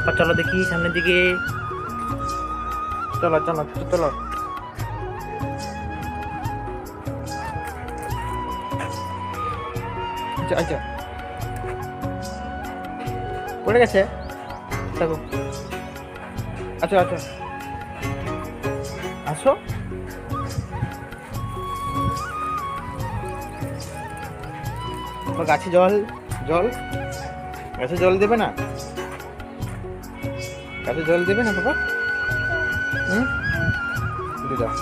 পাপা চলো দেখি সামনের দিকে, চলো চলো চলো। আচ্ছা আচ্ছা পড়ে গেছে, দেখো। আচ্ছা আচ্ছা আসো। গাছে জল জল, গাছে জল দেবে না, গাছে জল দেবে না বাবা? দিয়ে দাও।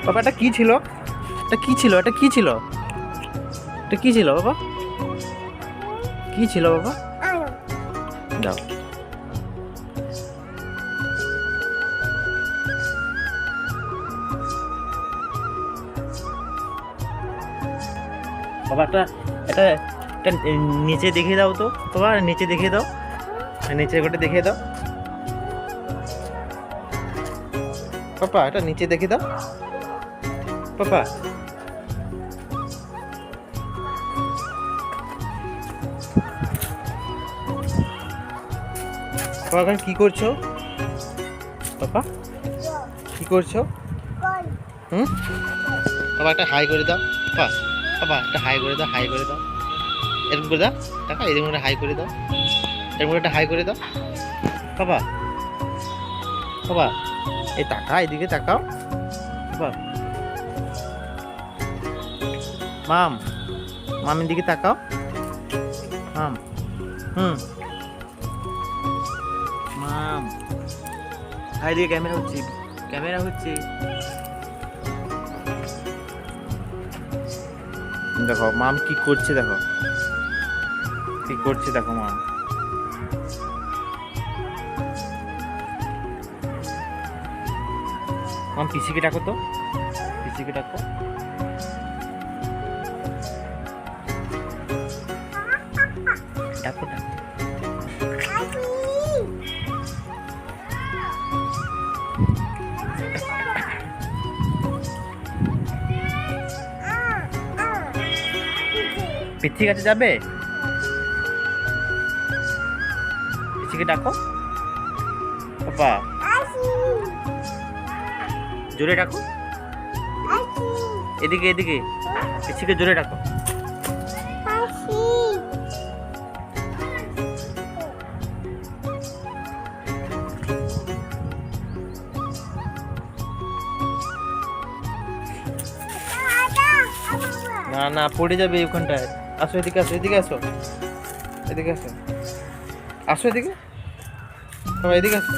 বাবা এটা কি ছিল? এটা কি ছিল? এটা কি ছিল? এটা কি ছিল বাবা? কি ছিল বাবা? দাও। বাবা এটা এটা এটা নিচে দেখিয়ে দাও তো বাবা, নিচে দেখিয়ে দাও, নিচে গোটে দেখিয়ে দাও পাপা, এটা নিচে দেখিয়ে দাও পাপা। পাপা কি করছো পাপা? কি করছো? বাবা একটা হাই করে দাও পাপা, বাবা একটা হাই করে দাও, হাই করে দাও, এরকম করে দাও টাকা, এরকম করে হাই করে দাও, এরকম করে একটা হাই করে দাও বাবা। বাবা এই টাকা এদিকে তাকাও বাবা, মাম মামের দিকে তাকাও মাম। মাম হাই দিকে ক্যামেরা হচ্ছে, ক্যামেরা হচ্ছে। দেখো মাম কি করছে, দেখো কি করছে, দেখো মাম। মাম পিসিকে ডাকো তো, পিসিকে ডাকো। ডাকো ডাকো। পিসি কাছে যাবে? পিসিকে ডাকো বাবা, জোরে ডাকো, এদিকে এদিকে, পিসিকে জোরে ডাকো। না না পড়ে যাবে ওখানটায়। আসো এদিকে, আসো এদিকে, আসো এদিকে, আসো আসো এদিকে, সবাই এদিকে আসো।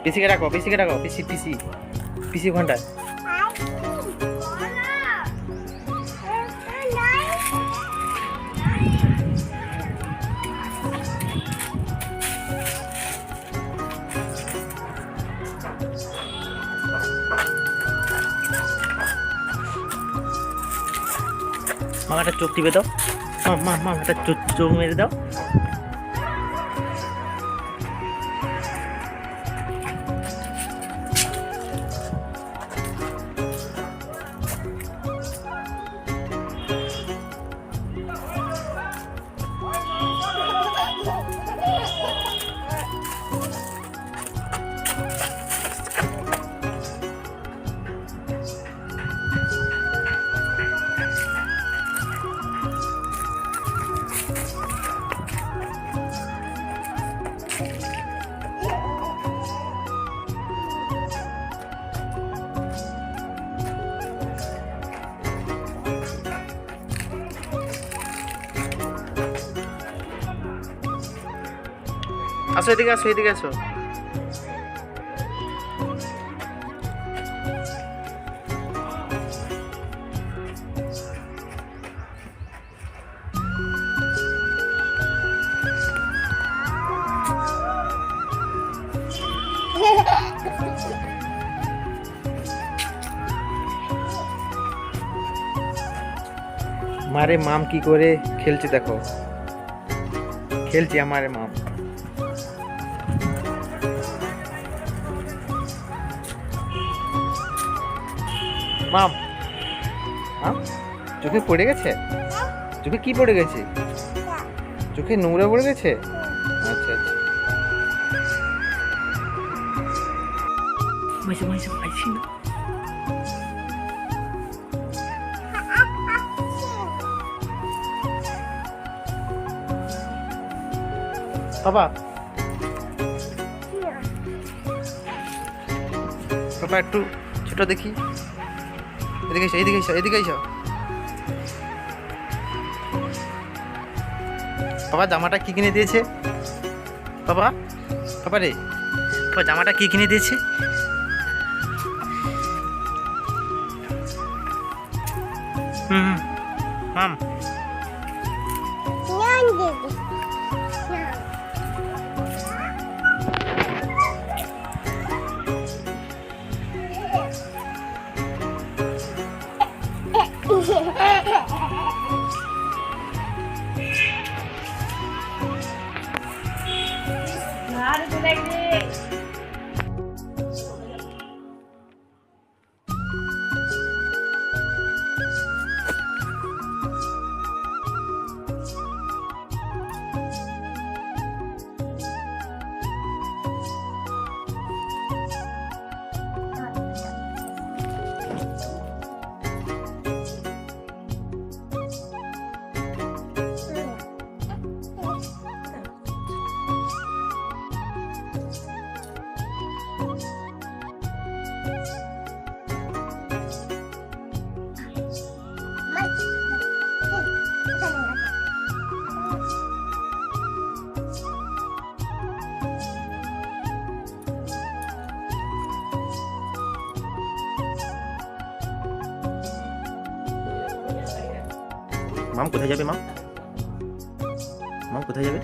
পিসিকে ডাকো, পিসিকে ডাকো, পিসি পিসি পিসি ওখানটায়। মা একটা চোখ টিপে দাও, মা মা একটা চোখ মেরে দাও। আসো এদিকে, আসো এদিকে, আসো। মারে মাম কি করে খেলছে দেখো, খেলছে আমারে মাম। মাম মাম চোখে পড়ে গেছে, চোখে কি পড়ে গেছে, চোখে নোংরা পড়ে গেছে। আচ্ছা আচ্ছা মাইসা মাইসা আইছি না। বাবা বাবা একটু ছোট দেখি, এদিকে এসো এদিকে এসো এদিকে এসো। বাবা জামাটা কি কিনে দিয়েছে? বাবা বাবা রে, বাবা জামাটা কি কিনে দিয়েছে? হুম মাম মাম কোথায় যাবে? মাম মাম কোথায় যাবে?